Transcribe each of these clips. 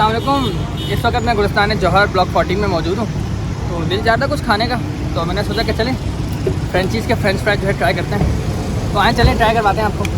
अस्सलाम वालेकुम। इस वक्त मैं गुलिस्तान जौहर ब्लॉक 14 में मौजूद हूँ। तो दिल चाहता कुछ खाने का, तो मैंने सोचा कि चलें फ्रेंचीज़ के फ्रेंच फ्राइज जो है ट्राई करते हैं। तो आए चलें ट्राई करवाते हैं आपको।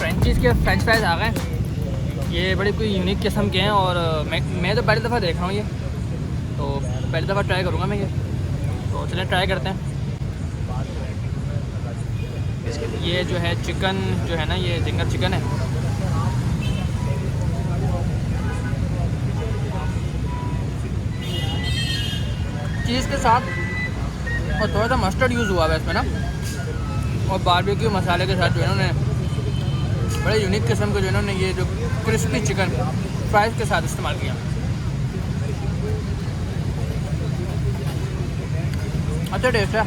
फ्रेंचीज़ के फ्रेंच फ्राइज आ गए। ये बड़ी कोई यूनिक किस्म के हैं और मैं तो पहली दफ़ा देख रहा हूँ ये, तो पहली दफ़ा ट्राई करूँगा मैं ये। तो चलिए ट्राई करते हैं। ये जो है चिकन जो है ना, ये जिंगर चिकन है। चीज़ के साथ और थोड़ा सा मस्टर्ड यूज़ हुआ है इसमें ना, और बारबेक्यू मसाले के साथ जो है उन्होंने बड़े यूनिक किस्म के जो इन्होंने ये जो क्रिस्पी चिकन फ्राइज के साथ इस्तेमाल किया। अच्छा टेस्ट है।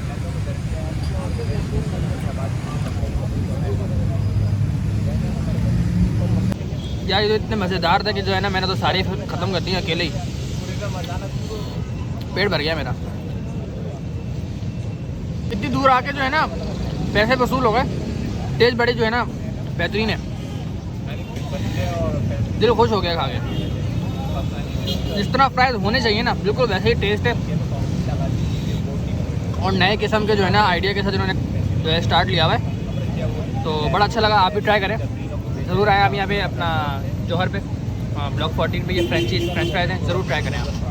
यार ये तो इतने मज़ेदार था कि जो है ना, मैंने तो सारी ख़त्म कर दी अकेले ही। पेट भर गया मेरा। इतनी दूर आके जो है ना पैसे वसूल हो गए। टेस्ट बड़ी जो है ना बेहतरीन है, दिल खुश हो गया खा के। जिस तरह फ्राइज होने चाहिए ना, बिल्कुल वैसे ही टेस्ट है। और नए किस्म के जो है ना आइडिया के साथ इन्होंने जो है स्टार्ट लिया हुआ है। तो बड़ा अच्छा लगा। आप भी ट्राई करें ज़रूर। आए आप यहाँ पे अपना जौहर पे ब्लॉक 14 पे ये फ्रेंच फ्राइज हैं, ज़रूर ट्राई करें आप।